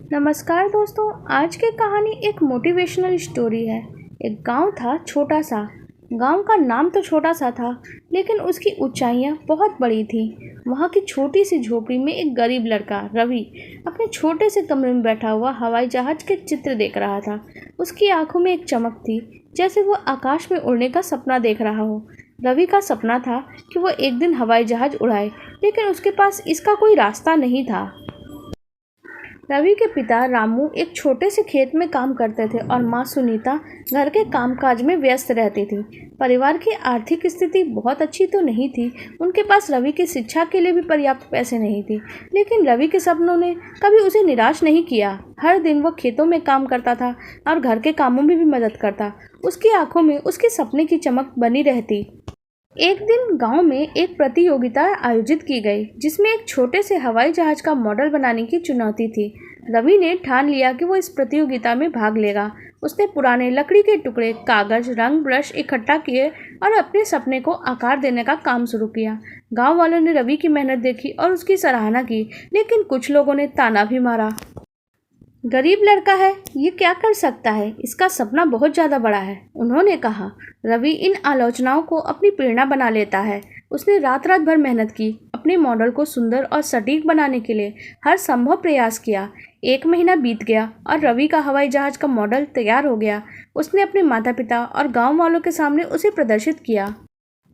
नमस्कार दोस्तों। आज की कहानी एक मोटिवेशनल स्टोरी है। एक गांव था, छोटा सा। गांव का नाम तो छोटा सा था, लेकिन उसकी ऊंचाइयां बहुत बड़ी थीं। वहां की छोटी सी झोपड़ी में एक गरीब लड़का रवि अपने छोटे से कमरे में बैठा हुआ हवाई जहाज के चित्र देख रहा था। उसकी आंखों में एक चमक थी, जैसे वो आकाश में उड़ने का सपना देख रहा हो। रवि का सपना था कि वो एक दिन हवाई जहाज उड़ाए, लेकिन उसके पास इसका कोई रास्ता नहीं था। रवि के पिता रामू एक छोटे से खेत में काम करते थे और माँ सुनीता घर के कामकाज में व्यस्त रहती थी। परिवार की आर्थिक स्थिति बहुत अच्छी तो नहीं थी। उनके पास रवि की शिक्षा के लिए भी पर्याप्त पैसे नहीं थे, लेकिन रवि के सपनों ने कभी उसे निराश नहीं किया। हर दिन वो खेतों में काम करता था और घर के कामों में भी मदद करता। उसकी आंखों में उसके सपने की चमक बनी रहती। एक दिन गांव में एक प्रतियोगिता आयोजित की गई, जिसमें एक छोटे से हवाई जहाज का मॉडल बनाने की चुनौती थी। रवि ने ठान लिया कि वो इस प्रतियोगिता में भाग लेगा। उसने पुराने लकड़ी के टुकड़े, कागज, रंग, ब्रश इकट्ठा किए और अपने सपने को आकार देने का काम शुरू किया। गांव वालों ने रवि की मेहनत देखी और उसकी सराहना की, लेकिन कुछ लोगों ने ताना भी मारा। गरीब लड़का है, ये क्या कर सकता है? इसका सपना बहुत ज़्यादा बड़ा है, उन्होंने कहा। रवि इन आलोचनाओं को अपनी प्रेरणा बना लेता है। उसने रात रात भर मेहनत की, अपने मॉडल को सुंदर और सटीक बनाने के लिए हर संभव प्रयास किया। एक महीना बीत गया और रवि का हवाई जहाज का मॉडल तैयार हो गया। उसने अपने माता पिता और गांव वालों के सामने उसे प्रदर्शित किया।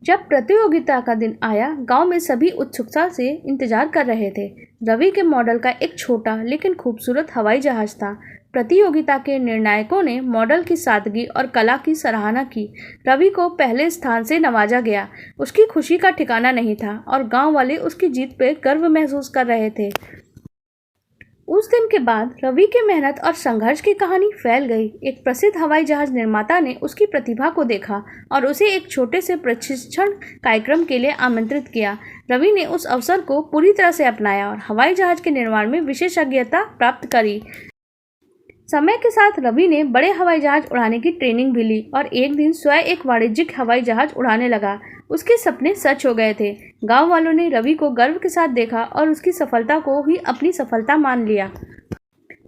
जब प्रतियोगिता का दिन आया, गांव में सभी उत्सुकता से इंतजार कर रहे थे। रवि के मॉडल का एक छोटा लेकिन खूबसूरत हवाई जहाज था। प्रतियोगिता के निर्णायकों ने मॉडल की सादगी और कला की सराहना की। रवि को पहले स्थान से नवाजा गया। उसकी खुशी का ठिकाना नहीं था और गांव वाले उसकी जीत पर गर्व महसूस कर रहे थे। उस दिन के बाद रवि की मेहनत और संघर्ष की कहानी फैल गई। एक प्रसिद्ध हवाई जहाज निर्माता ने उसकी प्रतिभा को देखा और उसे एक छोटे से प्रशिक्षण कार्यक्रम के लिए आमंत्रित किया। रवि ने उस अवसर को पूरी तरह से अपनाया और हवाई जहाज के निर्माण में विशेषज्ञता प्राप्त करी। समय के साथ रवि ने बड़े हवाई जहाज उड़ाने की ट्रेनिंग भी ली और एक दिन स्वयं एक वाणिज्यिक हवाई जहाज उड़ाने लगा। उसके सपने सच हो गए थे। गांव वालों ने रवि को गर्व के साथ देखा और उसकी सफलता को ही अपनी सफलता मान लिया।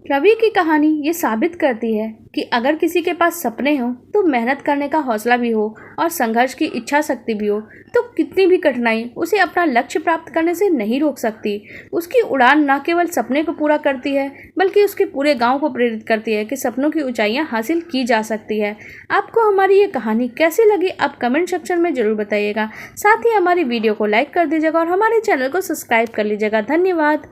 रवि की कहानी ये साबित करती है कि अगर किसी के पास सपने हों तो मेहनत करने का हौसला भी हो और संघर्ष की इच्छा शक्ति भी हो, तो कितनी भी कठिनाई उसे अपना लक्ष्य प्राप्त करने से नहीं रोक सकती। उसकी उड़ान न केवल सपने को पूरा करती है, बल्कि उसके पूरे गांव को प्रेरित करती है कि सपनों की ऊंचाइयां हासिल की जा सकती है। आपको हमारी ये कहानी कैसी लगी, आप कमेंट सेक्शन में ज़रूर बताइएगा। साथ ही हमारी वीडियो को लाइक कर दीजिएगा और हमारे चैनल को सब्सक्राइब कर लीजिएगा। धन्यवाद।